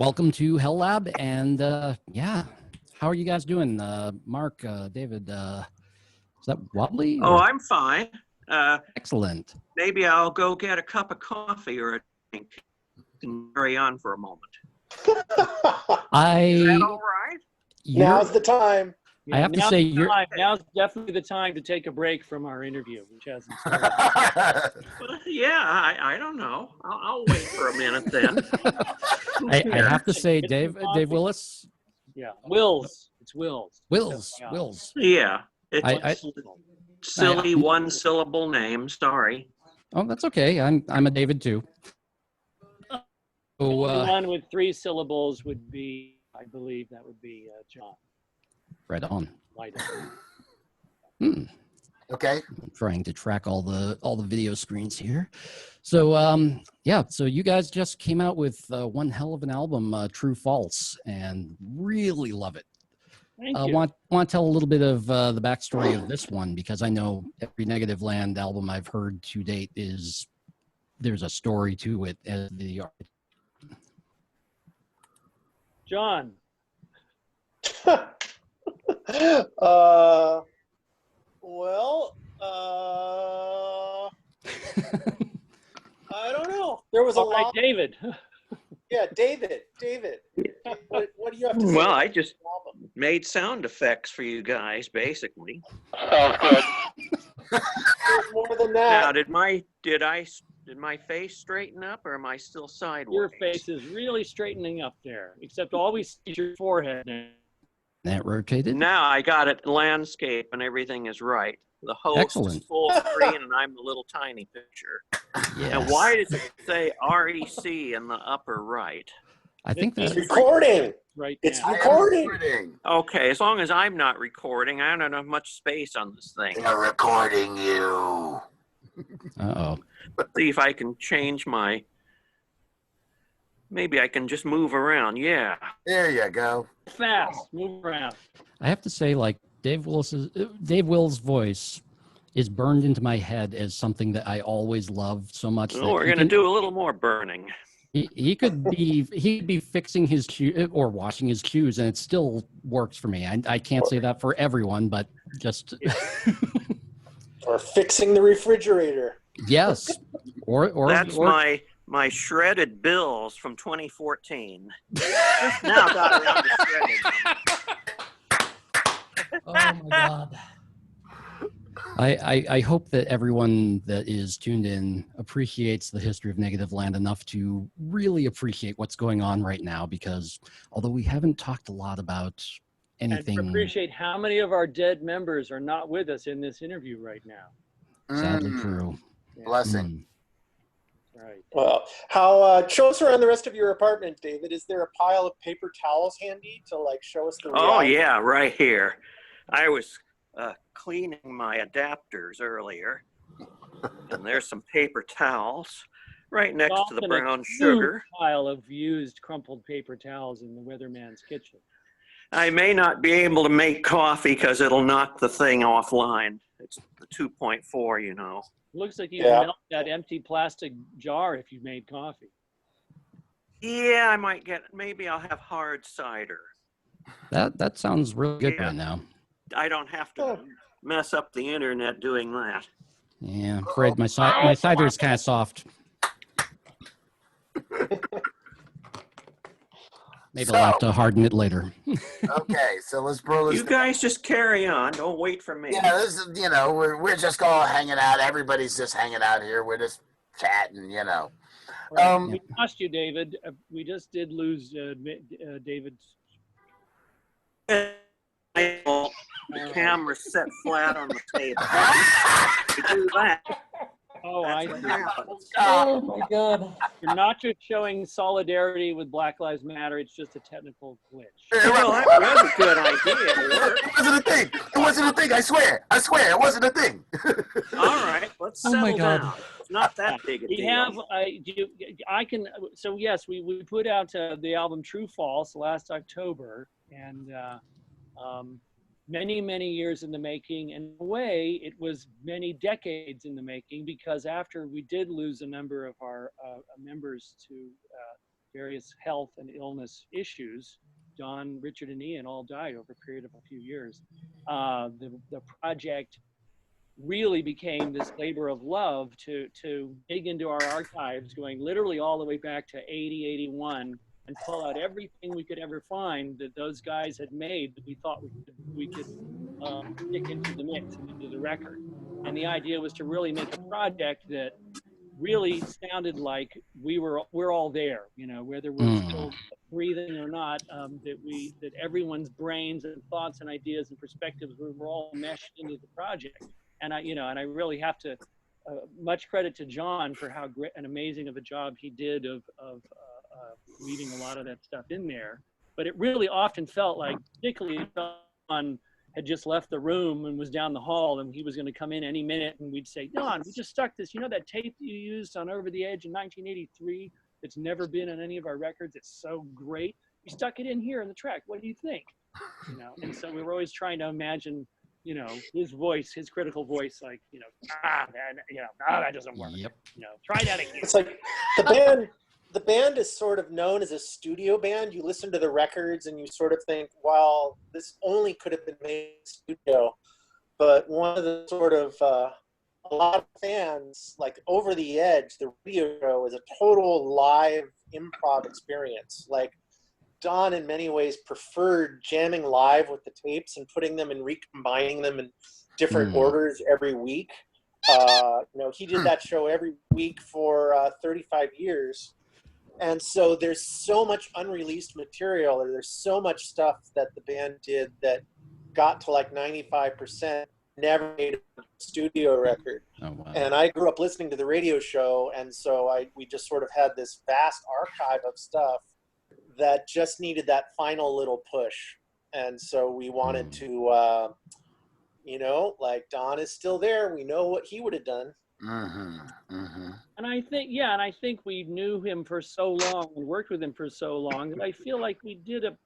Welcome to HellLab, and yeah, how are you guys doing? Mark, David, is that wobbly? Oh, or- I'm fine. Excellent. Maybe I'll go get a cup of coffee or a drink and carry on for a moment. Is that all right? Now's the time. I have to say, now's definitely the time to take a break from our interview, which hasn't started. Well, yeah, I don't know. I'll wait for a minute then. I have to say, Get Dave some coffee. Willis. Yeah, Wills. It's Wills. Wills. Yeah, it's I- silly one-syllable name. Sorry. Oh, that's okay. I'm a David too. The So, one with 3 syllables would be, I believe that would be John. right on. Light Okay. I'm trying to track all the video screens here. So yeah, so you guys just came out with one hell of an album, True False, and really love it. Thank you. Want to tell a little bit of the backstory of this one, because I know every Negativland album I've heard to date there's a story to it. As the John. I don't know. There was a All right, lot. David. Yeah, David. What do you have to say? Well, about I just the album? made sound effects for you guys, basically. There's more than Now, that. did my face straighten up, or am I still sideways? Your face is really straightening up there, except all we see is your forehead now. that rotated. Now I got it landscape and everything is right. The host Excellent. is full screen and I'm the little tiny picture. Yes. And why does it say REC in the upper right? I think It's that's recording. Right It's now. recording. Okay, as long as I'm not recording, I don't have much space on this thing. They're recording you. uh-oh. See if I can change my, maybe I can just move around. Yeah. There you go. Fast. Move around. I have to say, like, Dave Will's voice is burned into my head as something that I always loved so much. Well, we're going to do a little more burning. He could be fixing his cue or washing his cues, and it still works for me. I can't say that for everyone, but just Or fixing the refrigerator. yes. Or That's my shredded bills from 2014. Just now got around to shredding them. Oh my God. I hope that everyone that is tuned in appreciates the history of Negativland enough to really appreciate what's going on right now, because although we haven't talked a lot about anything, And appreciate how many of our dead members are not with us in this interview right now. sadly true. Blessing. Right. Well, how show us around the rest of your apartment, David. Is there a pile of paper towels handy to like show us the Oh, reality? yeah, right here. I was cleaning my adapters earlier, and there's some paper towels right next to the Often a brown huge sugar. pile of used crumpled paper towels in the weatherman's kitchen. I may not be able to make coffee because it'll knock the thing offline. It's the 2.4, you know. Looks like you Yeah. melt that empty plastic jar if you made coffee. Yeah, I might maybe I'll have hard cider. That sounds really good Yeah. right now. I don't have to mess up the internet doing that. Yeah, I'm afraid my cider is kind of soft. Maybe I'll have to harden it later. Okay, so let's bro this. You guys just carry on. Don't wait for me. Yeah, this is, we're just all hanging out. Everybody's just hanging out here. We're just chatting, Right. We lost you, David. We just did lose David's. The camera set flat on the table. To do that. Oh, I That's see. what happens. Oh my God! You're not just showing solidarity with Black Lives Matter. It's just a technical glitch. Well, that was a good idea. It worked. It wasn't a thing. It wasn't a thing. I swear, it wasn't a thing. All right, let's Oh settle my God. down. It's not that big a We deal. have. I can. So yes, we put out the album True False last October, and many years in the making. In a way, it was many decades in the making, because after we did lose a number of our members to various health and illness issues, Don, Richard, and Ian all died over a period of a few years. The project really became this labor of love to dig into our archives, going literally all the way back to 80, 81, and pull out everything we could ever find that those guys had made that we thought we could stick into the mix and into the record. And the idea was to really make a project that really sounded like we're all there, you know, whether we're still breathing or not, that everyone's brains and thoughts and ideas and perspectives were all meshed into the project. And I really have to much credit to John for how great and amazing of a job he did of weaving a lot of that stuff in there. But it really often felt like, particularly John had just left the room and was down the hall, and he was going to come in any minute, and we'd say, Don, we just stuck this, you know, that tape you used on Over the Edge in 1983 that's never been on any of our records, it's so great, we stuck it in here in the track, what do you think? You know, and so we were always trying to imagine, you know, his voice, his critical voice, like, you know, that doesn't work. Yep. You know, try that again. It's like the band is sort of known as a studio band. You listen to the records and you sort of think, well, this only could have been made in studio. But one of the sort of, a lot of fans, like Over the Edge, the radio show is a total live improv experience. Like, Don in many ways preferred jamming live with the tapes and putting them and recombining them in different orders every week. You know, he did that show every week for 35 years. And so there's so much unreleased material, or there's so much stuff that the band did that got to like 95%, never made a studio record. Oh, wow. And I grew up listening to the radio show, and so we just sort of had this vast archive of stuff that just needed that final little push. And so we wanted to, you know, like, Don is still there. We know what he would have done. And I think we knew him for so long and worked with him for so long that I feel like we did a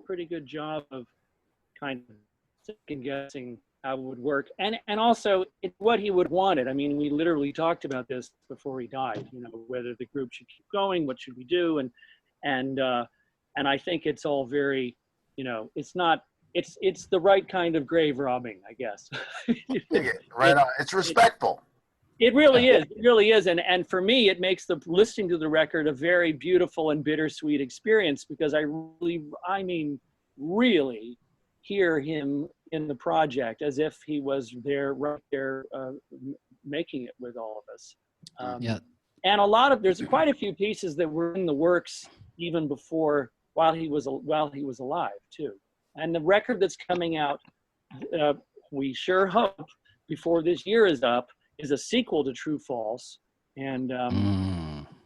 pretty good job of kind of second guessing how it would work, and also what he would have wanted. I mean, we literally talked about this before he died, you know, whether the group should keep going, what should we do, and I think it's all very, you know, it's the right kind of grave robbing, I guess. Right on. It's respectful. It really is. It really is. And for me, it makes the listening to the record a very beautiful and bittersweet experience, because I really hear him in the project as if he was there, right there, making it with all of us. And there's quite a few pieces that were in the works even before, while he was alive too. And the record that's coming out, we sure hope before this year is up, is a sequel to True False. And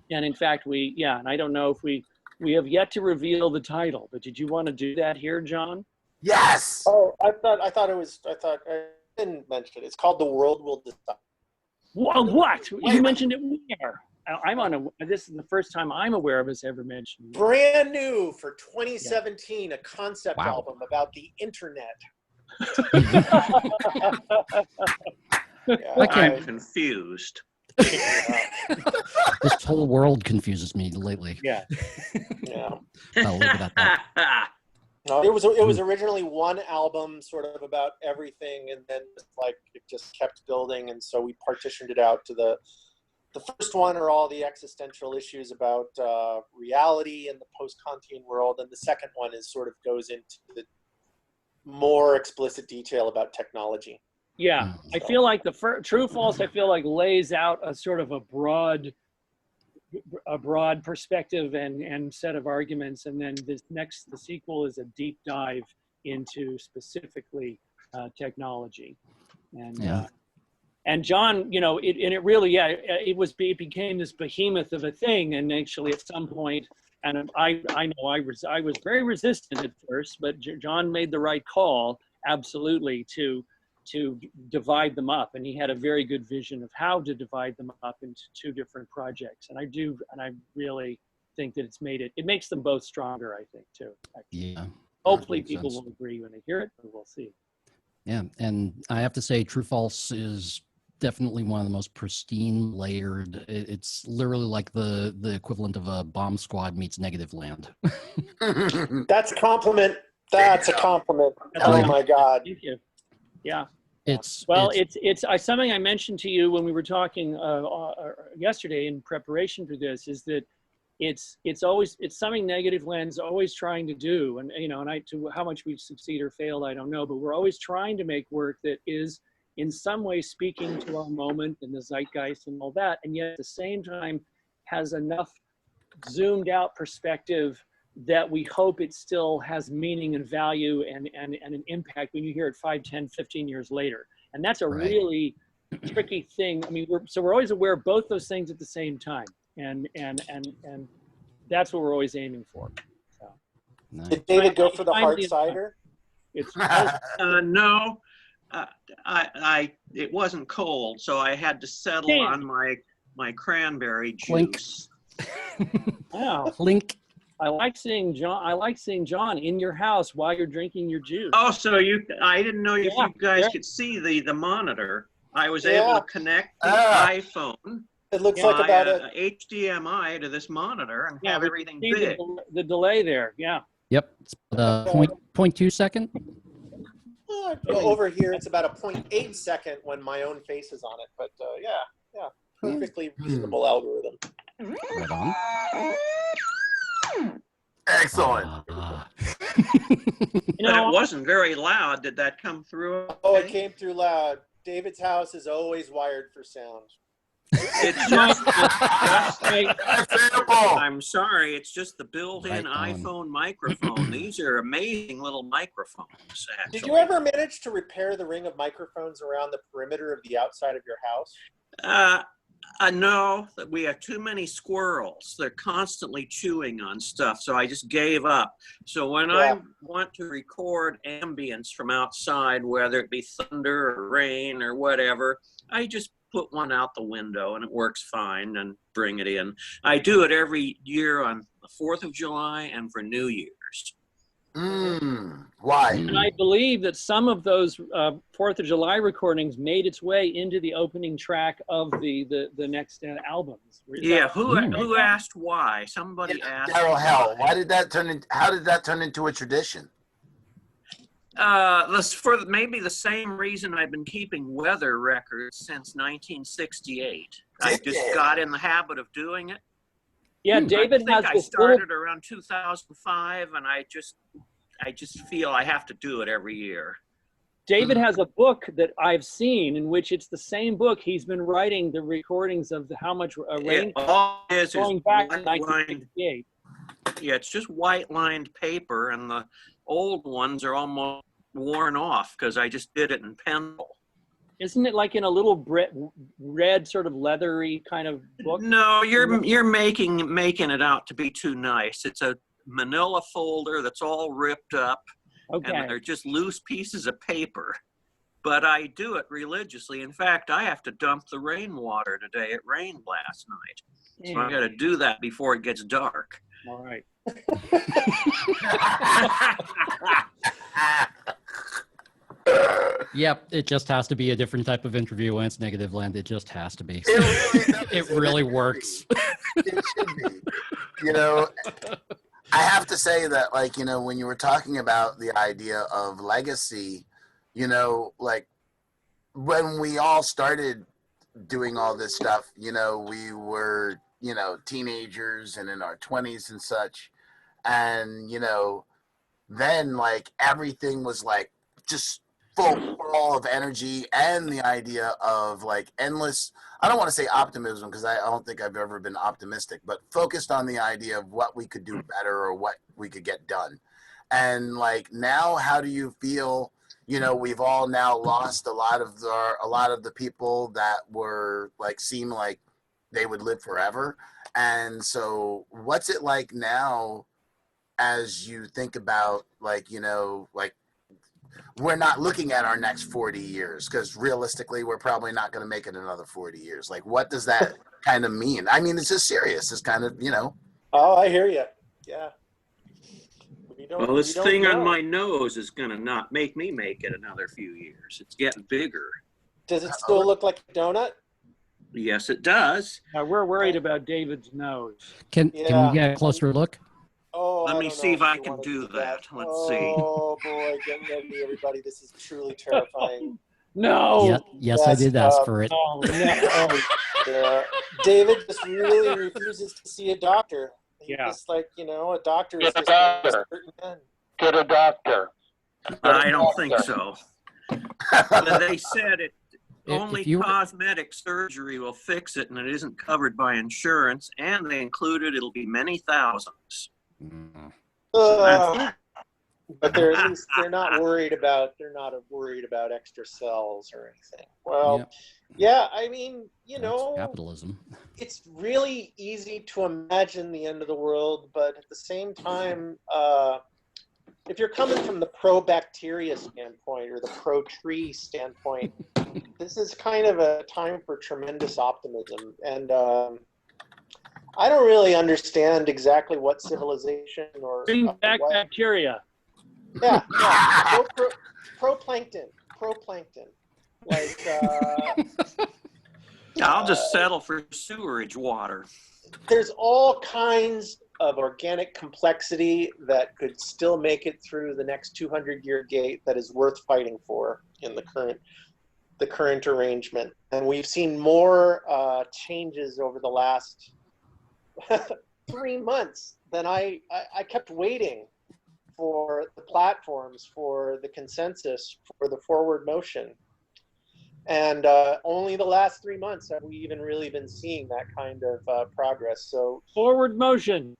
in fact, and I don't know if we have yet to reveal the title, but did you want to do that here, John? Yes. Oh, I didn't mention it. It's called The World Will Decide. What? You mentioned it where? This is the first time I'm aware of us ever mentioned. Brand new for 2017, a concept album about the internet. I'm confused. This whole world confuses me lately. Yeah. I'll leave it at that. No, it was originally one album, sort of about everything, and then like it just kept building, and so we partitioned it out to the first one are all the existential issues about reality and the post-Kantian world, and the second one sort of goes into the more explicit detail about technology. Yeah, I feel like the True False, I feel like lays out a sort of a broad perspective and set of arguments, and then the sequel is a deep dive into specifically technology, and John, you know, it became this behemoth of a thing, and actually at some point, and I know I was very resistant at first, but John made the right call, absolutely, to divide them up, and he had a very good vision of how to divide them up into two different projects, and I really think that it makes them both stronger, I think, too. Yeah. Hopefully people will agree when they hear it, but we'll see. Yeah, and I have to say True False is definitely one of the most pristine, layered. It's literally like the equivalent of a Bomb Squad meets Negativland. That's a compliment. That's a compliment. That's Oh a my God. Thank you. Yeah. It's Well, it's something I mentioned to you when we were talking yesterday in preparation for this, is that it's something Negativland's always trying to do, and to how much we've succeeded or failed, I don't know, but we're always trying to make work that is in some way speaking to our moment and the zeitgeist and all that, and yet at the same time has enough zoomed out perspective that we hope it still has meaning and value and an impact when you hear it 5, 10, 15 years later. And that's a really tricky thing. I mean, we're always aware of both those things at the same time. And that's what we're always aiming for. So. nice. Did David go for the hard cider? It's No, it wasn't cold, so I had to settle on my cranberry juice. Wow. Clink. I like seeing John in your house while you're drinking your juice. Oh, so I didn't know if you guys could see the monitor. I was able to connect the iPhone. It looks like about a HDMI to this monitor and have everything big. The delay there, yeah. Yep. It's 0.2 second. over here. It's about a 0.8 second when my own face is on it. But yeah, perfectly reasonable algorithm. Right on. Excellent. But it wasn't very loud. Did that come through? Oh, it came through loud. David's house is always wired for sound. It's just, Example. I'm sorry, it's just the built-in iPhone microphone. These are amazing little microphones, actually. Did you ever manage to repair the ring of microphones around the perimeter of the outside of your house? No, we have too many squirrels. They're constantly chewing on stuff, so I just gave up. So when I want to record ambience from outside, whether it be thunder or rain or whatever, I just put one out the window and it works fine and bring it in. I do it every year on the 4th of July and for New Year's. Why? And I believe that some of those 4th of July recordings made its way into the opening track of the next albums. Yeah, who asked why? Somebody asked. Daryl Hell, why did that turn in, how did that turn into a tradition? For maybe the same reason I've been keeping weather records since 1968. I just got in the habit of doing it. Yeah, David I started around 2005, and I just feel I have to do it every year. David has a book that I've seen in which it's the same book. He's been writing the recordings of how much rain going back to 1968. Yeah, it's just white-lined paper, and the old ones are almost worn off because I just did it in pencil. Isn't it like in a little red sort of leathery kind of book? No, you're making it out to be too nice. It's a manila folder that's all ripped up, and they're just loose pieces of paper. But I do it religiously. In fact, I have to dump the rainwater today. It rained last night, so I got to do that before it gets dark. All right. Yep, it just has to be a different type of interview when it's Negativland. It just has to be. It really works. It should be. You know, I have to say that, like, you know, when you were talking about the idea of legacy, you know, like when we all started doing all this stuff, you know, we were, you know, teenagers and in our 20s and such. And, you know, then like everything was like just full of energy and the idea of like endless, I don't want to say optimism because I don't think I've ever been optimistic, but focused on the idea of what we could do better or what we could get done. And like now, how do you feel? You know, we've all now lost a lot of the people that were like seem like they would live forever. And so what's it like now as you think about like, you know, like we're not looking at our next 40 years because realistically we're probably not going to make it another 40 years. Like what does that kind of mean? I mean, it's just serious. It's kind of, you know. Oh, I hear you. Yeah. Well, this thing on my nose is going to not make me make it another few years. It's getting bigger. Does it still look like a donut? Yes, it does. Now we're worried about David's nose. Can we get a closer look? Oh, Let I me don't see know if I you can wanna do that. Let's see. Oh boy, get ready, everybody. This is truly terrifying. No. Yeah, yes, I did ask for it. Oh, no. Yeah. David just really refuses to see a doctor. He's Yeah. just like, a doctor is Get a just a doctor. certain man. Get a doctor. I don't think so. But they said it only If you were, cosmetic surgery will fix it, and it isn't covered by insurance. And they included it'll be many thousands. But they're at least they're not worried about extra cells or anything. Well, yeah, I mean, that's capitalism. it's really easy to imagine the end of the world, but at the same time, if you're coming from the pro-bacteria standpoint or the pro-tree standpoint, this is kind of a time for tremendous optimism. And I don't really understand exactly what civilization or Bring back bacteria. Yeah. Pro-plankton. Like, I'll just settle for sewerage water. there's all kinds of organic complexity that could still make it through the next 200-year gate that is worth fighting for in the current arrangement. And we've seen more changes over the last 3 months than I kept waiting for the platforms, for the consensus, for the forward motion. And only the last 3 months have we even really been seeing that kind of progress. So Forward motion.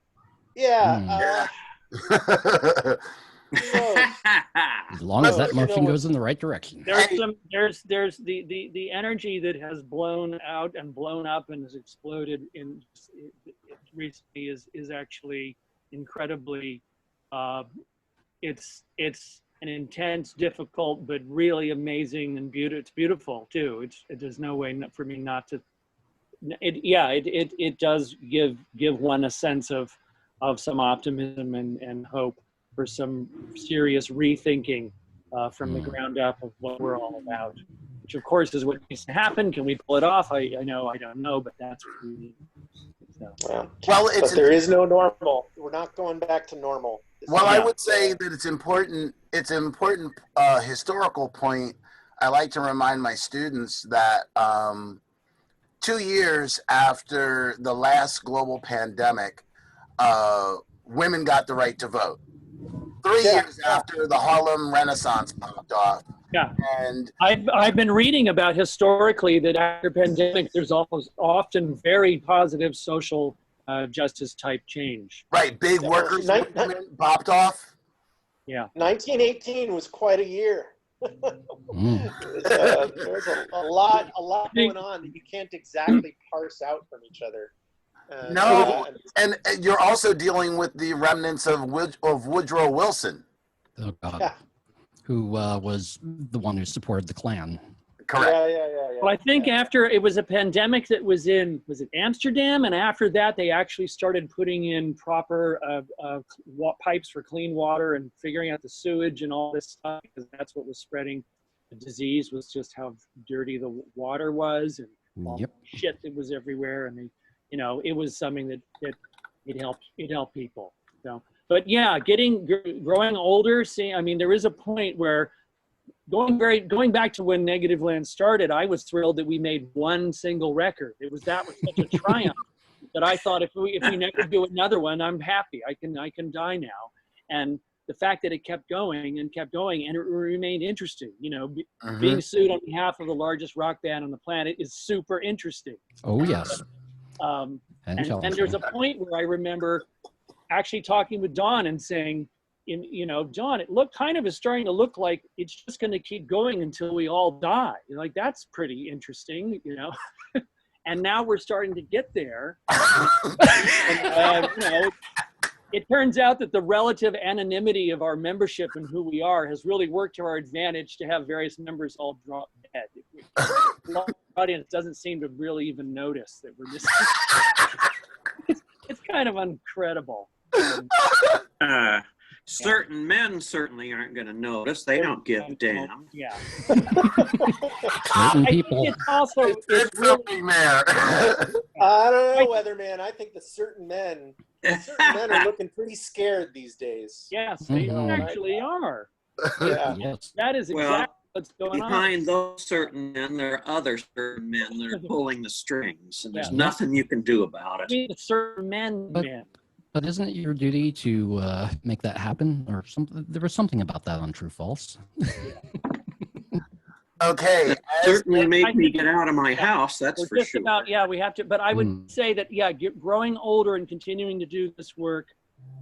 yeah. As long as that motion goes in the right direction. There's the energy that has blown out and blown up and has exploded in recently is actually incredibly it's an intense, difficult, but really amazing and beautiful. It's beautiful too. There's no way for me not to. It does give one a sense of some optimism and hope for some serious rethinking from the ground up of what we're all about, which of course is what needs to happen. Can we pull it off? I know, I don't know, but that's what we need. So. But there is no normal. We're not going back to normal. I would say that it's important. It's an important historical point. I like to remind my students that 2 years after the last global pandemic, women got the right to vote. 3 years after the Harlem Renaissance popped off. Yeah, and I've been reading about historically that after pandemic, there's often very positive social justice type change. Right, big workers movement popped off. Yeah, 1918 was quite a year. There's a lot going on that you can't exactly parse out from each other. And you're also dealing with the remnants of Woodrow Wilson. Oh God. Yeah. Who was the one who supported the Klan. Correct. Yeah. Well, I think after it was a pandemic that was it Amsterdam? And after that, they actually started putting in proper pipes for clean water and figuring out the sewage and all this stuff, because that's what was spreading the disease, was just how dirty the water was and all the shit that was everywhere. And it was something that it helped people. So, but yeah, growing older, there is a point where going back to when Negativland started, I was thrilled that we made one single record. That was such a triumph that I thought if we never do another one, I'm happy. I can die now. And the fact that it kept going and it remained interesting. Being sued on behalf of the largest rock band on the planet is super interesting. Oh yes. And there's a point where I remember actually talking with Don and saying, Don, it is starting to look like it's just going to keep going until we all die. Like, that's pretty interesting, And now we're starting to get there. It turns out that the relative anonymity of our membership and who we are has really worked to our advantage to have various members all drop dead. The audience doesn't seem to really even notice that we're just. It's kind of incredible. Certain men certainly aren't going to notice. They don't give a damn. Yeah. Certain I people. think it's also It's it's really something there. I don't know, Weatherman. I think the certain men are looking pretty scared these days. yes, they Mhm. actually are. Yeah. Yes. That is Well, exactly what's going on. Behind those certain men, there are other certain men that are pulling the strings, and there's Yeah. nothing you can do about it. We the certain men. But isn't it your duty to make that happen? Or something? There was something about that on True False. Okay. That certainly make me get out of my house, that's We're for just sure. about, we have to, but I would say that, growing older and continuing to do this work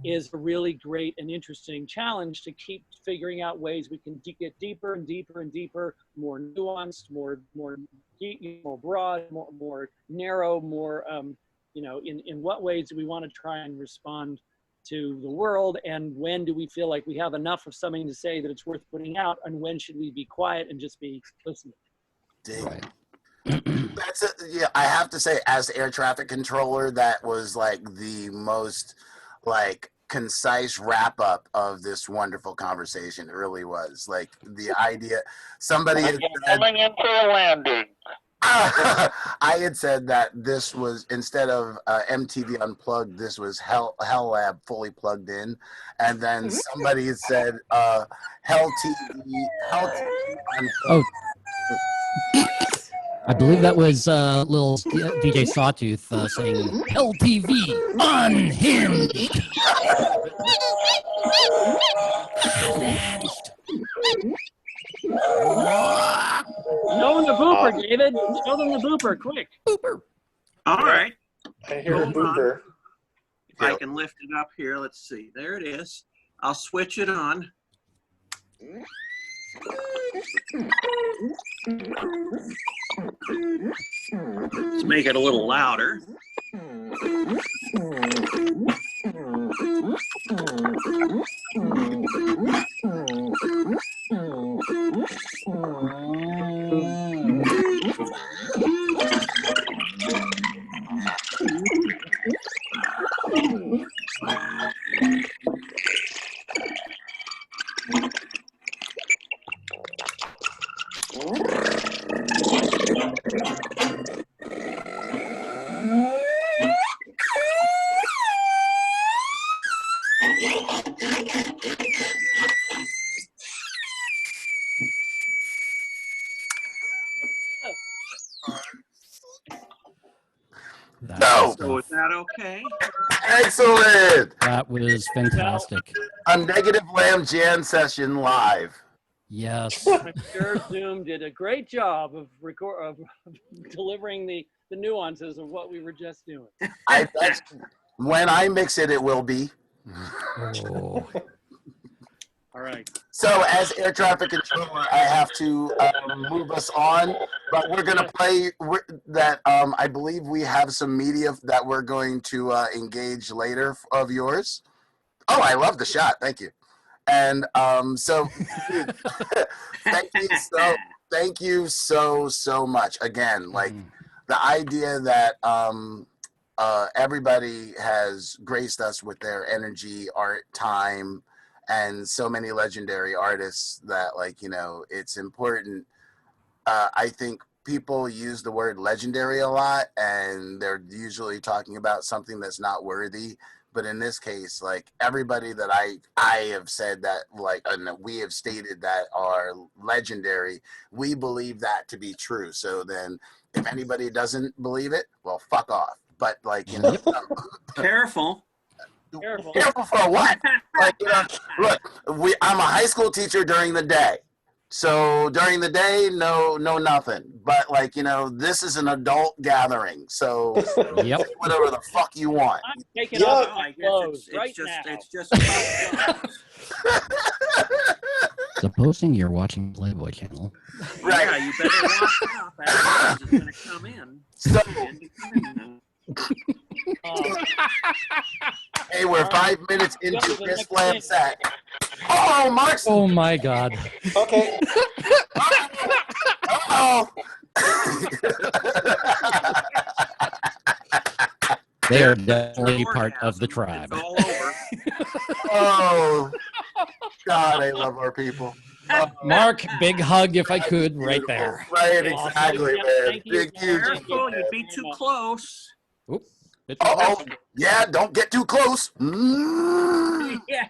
is a really great and interesting challenge to keep figuring out ways we can get deeper and deeper and deeper, more nuanced, more deep, more broad, more narrow, more, in what ways do we want to try and respond to the world, and when do we feel like we have enough of something to say that it's worth putting out, and when should we be quiet and just be listening? Right. Yeah, I have to say, as air traffic controller, that was like the most like concise wrap up of this wonderful conversation. It really was. Like the idea, somebody had said, Coming in for a landing. I had said that this was, instead of MTV Unplugged, this was HellLab fully plugged in, and then somebody had said Hell TV Unplugged. Oh, I believe that was little DJ Sawtooth saying Hell TV unhinged. Show them the booper, David. Show them the booper, quick. Booper. All right, I hear a Hold on. booper. if I can lift it up here, let's see. There it is. I'll switch it on. Let's make it a little louder. No. So is that okay? Excellent. That was fantastic. A Negativland jam session live. Yes. I'm sure Zoom did a great job of delivering the nuances of what we were just doing. When I mix it, it will be. Oh. All right. So, as air traffic controller, I have to move us on, but we're going to play that. I believe we have some media that we're going to engage later of yours. Oh, I love the shot. Thank you. And so, thank you so much. Again, like the idea that everybody has graced us with their energy, art, time, and so many legendary artists that, like, you know, it's important. I think people use the word legendary a lot, and they're usually talking about something that's not worthy. But in this case, like, everybody that I have said that, like, and we have stated that are legendary, we believe that to be true. So then if anybody doesn't believe it, well, fuck off. But, like, you know, Careful. Careful for what? Like, you know, look, I'm a high school teacher during the day. So during the day, no nothing. But, like, you know, this is an adult gathering. So Yep. whatever the fuck you want. I'm taking Yeah, off I my guess clothes it's right just, now. it's just about Supposing you're watching Playboy Channel. Right. Yeah, you better watch out. That is going to come in. So, Uh, hey, we're 5 minutes into Go to the this next slam thing. set. Oh, Mark's. Oh my God. Okay. Oh. They are definitely Orgasm. part of the tribe. It's all over. Oh. God, I love our people. Mark, big hug if I could, right Beautiful. there. Right, Awesome. exactly, Yeah, man. thank you. Big, huge. Careful, you'd be too close. Oop, bit too Uh-oh. close. Yeah, don't get too close. Mm. Yeah.